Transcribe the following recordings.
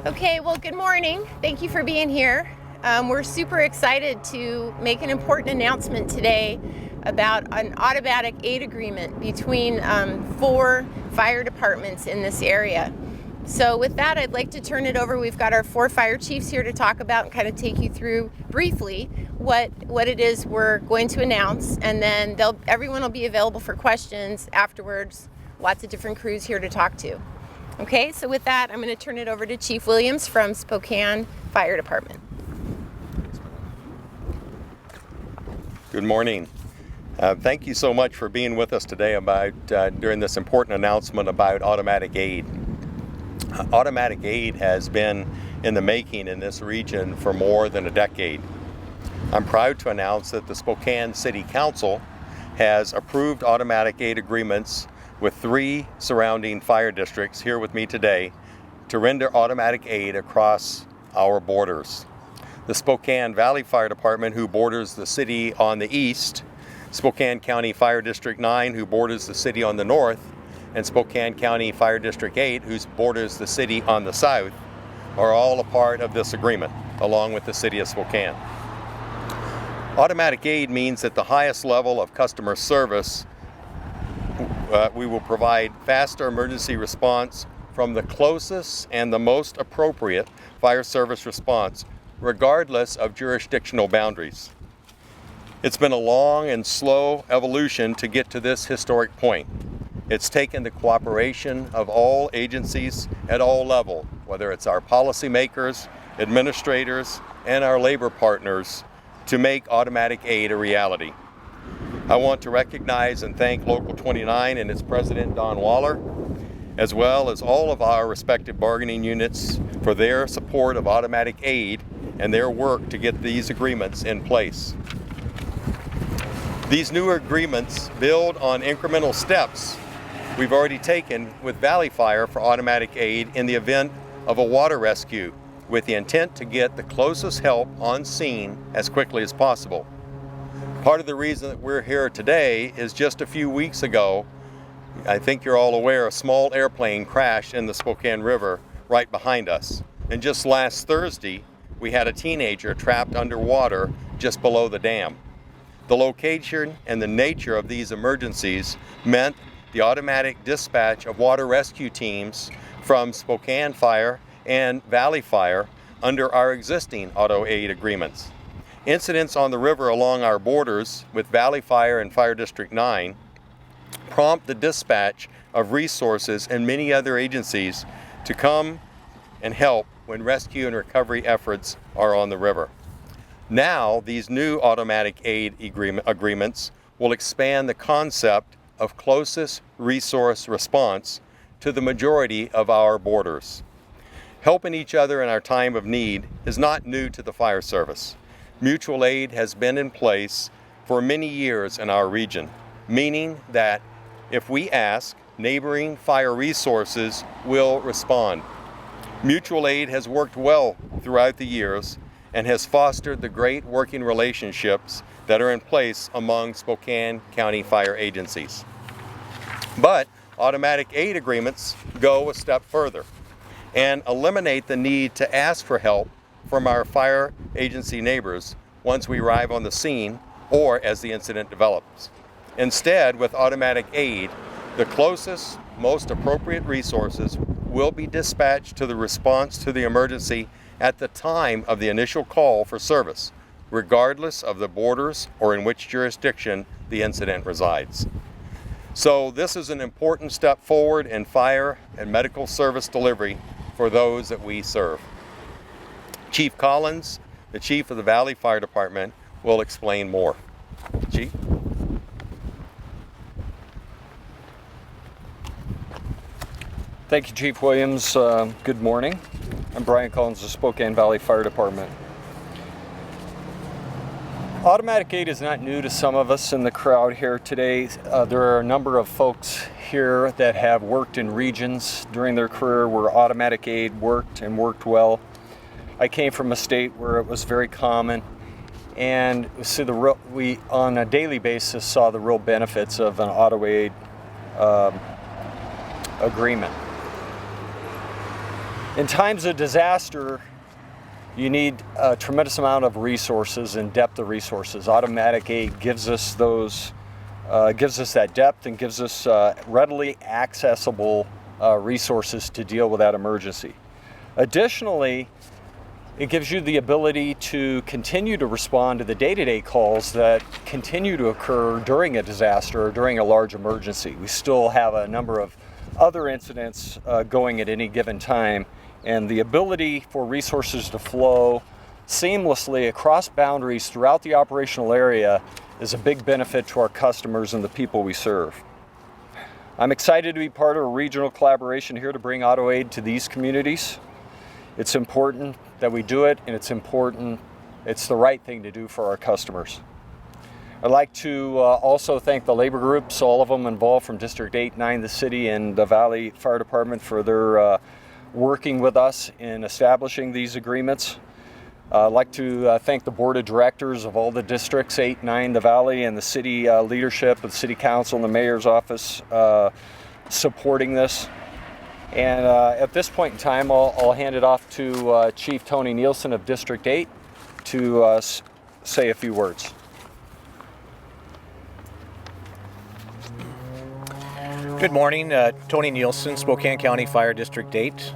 Okay, well, good morning. Thank you for being here. We're super excited to make an important announcement today about an automatic aid agreement between 4 fire departments in this area. So with that, I'd like to turn it over. We've got our 4 fire chiefs here to talk about and kind of take you through briefly what it is we're going to announce, and then everyone will be available for questions afterwards. Lots of different crews here to talk to. Okay, so with that, I'm going to turn it over to Chief Williams from Spokane Fire Department. Good morning. Thank you so much for being with us today during this important announcement about automatic aid. Automatic aid has been in the making in this region for more than a decade. I'm proud to announce that the Spokane City Council has approved automatic aid agreements with 3 surrounding fire districts here with me today to render automatic aid across our borders. The Spokane Valley Fire Department, who borders the city on the east, Spokane County Fire District 9, who borders the city on the north, and Spokane County Fire District 8, who borders the city on the south, are all a part of this agreement, along with the city of Spokane. Automatic aid means at the highest level of customer service, we will provide faster emergency response from the closest and the most appropriate fire service response, regardless of jurisdictional boundaries. It's been a long and slow evolution to get to this historic point. It's taken the cooperation of all agencies at all levels, whether it's our policymakers, administrators, and our labor partners, to make automatic aid a reality. I want to recognize and thank Local 29 and its president, Don Waller, as well as all of our respective bargaining units for their support of automatic aid and their work to get these agreements in place. These new agreements build on incremental steps we've already taken with Valley Fire for automatic aid in the event of a water rescue, with the intent to get the closest help on scene as quickly as possible. Part of the reason that we're here today is just a few weeks ago, I think you're all aware, a small airplane crashed in the Spokane River right behind us. And just last Thursday, we had a teenager trapped underwater just below the dam. The location and the nature of these emergencies meant the automatic dispatch of water rescue teams from Spokane Fire and Valley Fire under our existing auto aid agreements. Incidents on the river along our borders with Valley Fire and Fire District 9 prompt the dispatch of resources and many other agencies to come and help when rescue and recovery efforts are on the river. Now, these new automatic aid agreements will expand the concept of closest resource response to the majority of our borders. Helping each other in our time of need is not new to the fire service. Mutual aid has been in place for many years in our region, meaning that if we ask, neighboring fire resources will respond. Mutual aid has worked well throughout the years and has fostered the great working relationships that are in place among Spokane County fire agencies. But automatic aid agreements go a step further and eliminate the need to ask for help from our fire agency neighbors once we arrive on the scene or as the incident develops. Instead, with automatic aid, the closest, most appropriate resources will be dispatched to the response to the emergency at the time of the initial call for service, regardless of the borders or in which jurisdiction the incident resides. So this is an important step forward in fire and medical service delivery for those that we serve. Chief Collins, the chief of the Valley Fire Department, will explain more. Chief? Thank you, Chief Williams. Good morning. I'm Bryan Collins of Spokane Valley Fire Department. Automatic aid is not new to some of us in the crowd here today. There are a number of folks here that have worked in regions during their career where automatic aid worked and worked well. I came from a state where it was very common, and we on a daily basis saw the real benefits of an auto aid agreement. In times of disaster, you need a tremendous amount of resources and depth of resources. Automatic aid gives us that depth and gives us readily accessible resources to deal with that emergency. Additionally, it gives you the ability to continue to respond to the day-to-day calls that continue to occur during a disaster or during a large emergency. We still have a number of other incidents going at any given time, and the ability for resources to flow seamlessly across boundaries throughout the operational area is a big benefit to our customers and the people we serve. I'm excited to be part of a regional collaboration here to bring auto aid to these communities. It's important that we do it, and it's the right thing to do for our customers. I'd like to also thank the labor groups, all of them involved from District 8, 9, the city, and the Valley Fire Department for their working with us in establishing these agreements. I'd like to thank the board of directors of all the districts, 8, 9, the Valley, and the city leadership, the City Council, and the Mayor's office supporting this. And at this point in time, I'll hand it off to Chief Tony Nielsen of District 8 to say a few words. Good morning, Tony Nielsen, Spokane County Fire District 8.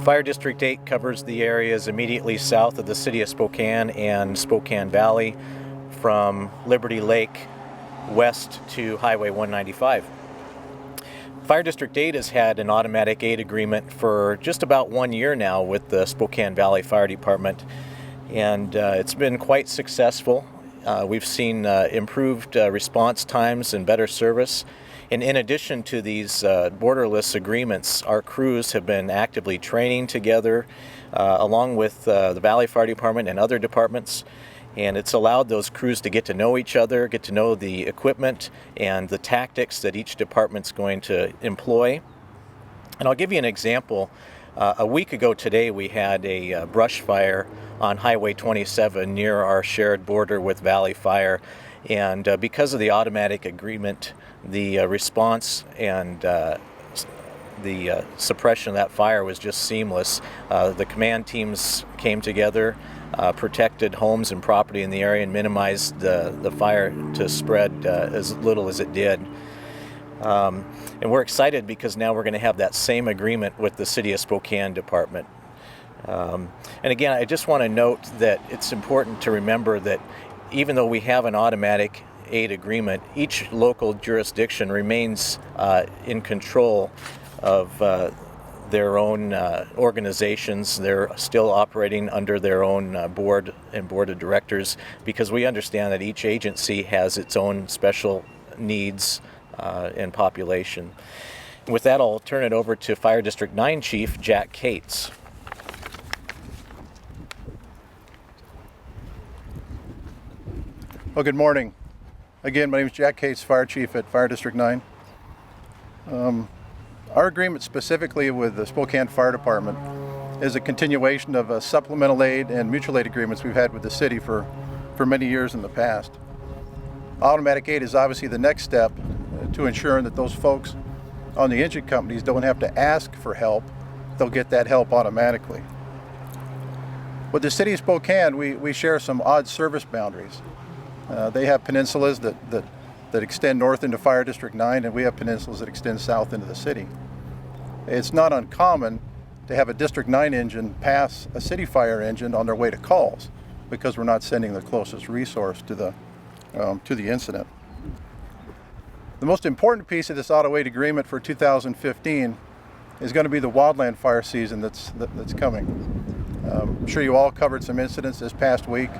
Fire District 8 covers the areas immediately south of the city of Spokane and Spokane Valley, from Liberty Lake west to Highway 195. Fire District 8 has had an automatic aid agreement for just about 1 year now with the Spokane Valley Fire Department, and it's been quite successful. We've seen improved response times and better service. And in addition to these borderless agreements, our crews have been actively training together along with the Valley Fire Department and other departments. And it's allowed those crews to get to know each other, get to know the equipment and the tactics that each department's going to employ. And I'll give you an example. A week ago today, we had a brush fire on Highway 27 near our shared border with Valley Fire. And because of the automatic agreement, the response and the suppression of that fire was just seamless. The command teams came together, protected homes and property in the area, and minimized the fire to spread as little as it did. And we're excited because now we're going to have that same agreement with the City of Spokane Department. And again, I just want to note that it's important to remember that even though we have an automatic aid agreement, each local jurisdiction remains in control of their own organizations. They're still operating under their own board and board of directors, because we understand that each agency has its own special needs and population. With that, I'll turn it over to Fire District 9 Chief Jack Cates. Well, good morning. Again, my name is Jack Cates, Fire Chief at Fire District 9. Our agreement specifically with the Spokane Fire Department is a continuation of supplemental aid and mutual aid agreements we've had with the city for many years in the past. Automatic aid is obviously the next step to ensuring that those folks on the engine companies don't have to ask for help. They'll get that help automatically. With the city of Spokane, we share some odd service boundaries. They have peninsulas that extend north into Fire District 9, and we have peninsulas that extend south into the city. It's not uncommon to have a District 9 engine pass a city fire engine on their way to calls, because we're not sending the closest resource to the incident. The most important piece of this auto aid agreement for 2015 is going to be the wildland fire season that's coming. I'm sure you all covered some incidents this past week.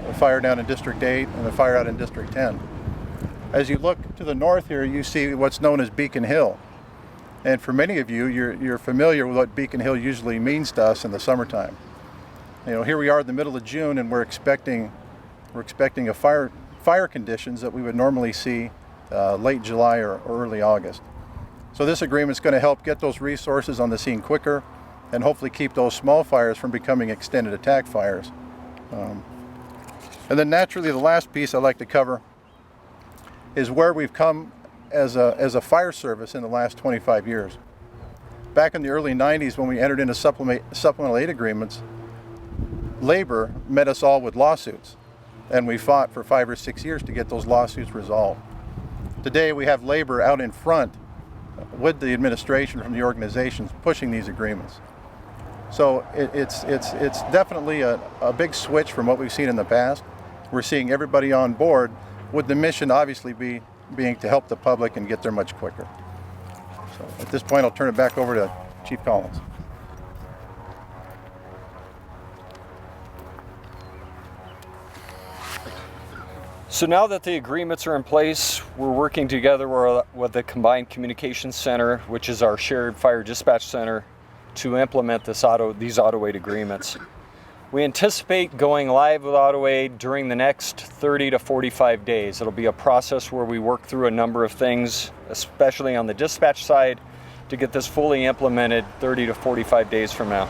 A fire down in District 8 and a fire out in District 10. As you look to the north here, you see what's known as Beacon Hill. And for many of you, you're familiar with what Beacon Hill usually means to us in the summertime. You know, here we are in the middle of June, and we're expecting a fire conditions that we would normally see late July or early August. So this agreement is going to help get those resources on the scene quicker, and hopefully keep those small fires from becoming extended attack fires. And then naturally, the last piece I'd like to cover is where we've come as a fire service in the last 25 years. back in the early 90s when we entered into supplemental aid agreements, labor met us all with lawsuits, and we fought for 5 or 6 years to get those lawsuits resolved. Today we have labor out in front with the administration from the organizations pushing these agreements. So it's definitely a big switch from what we've seen in the past. We're seeing everybody on board, with the mission obviously being to help the public and get there much quicker. So at this point I'll turn it back over to Chief Collins. So now that the agreements are in place, we're working together with the Combined Communications Center, which is our shared fire dispatch center, to implement these auto aid agreements. We anticipate going live with auto aid during the next 30 to 45 days. It'll be a process where we work through a number of things, especially on the dispatch side, to get this fully implemented 30 to 45 days from now.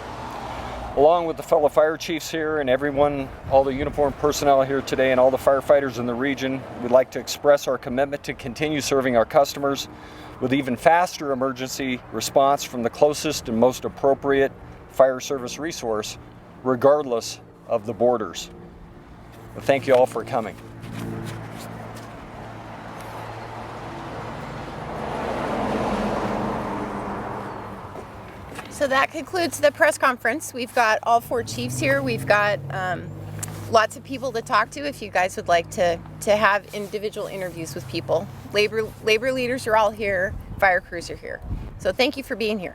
Along with the fellow fire chiefs here and everyone, all the uniformed personnel here today and all the firefighters in the region, we'd like to express our commitment to continue serving our customers with even faster emergency response from the closest and most appropriate fire service resource, regardless of the borders. Thank you all for coming. So that concludes the press conference. We've got all 4 chiefs here. We've got lots of people to talk to if you guys would like to have individual interviews with people. Labor leaders are all here, fire crews are here. So thank you for being here.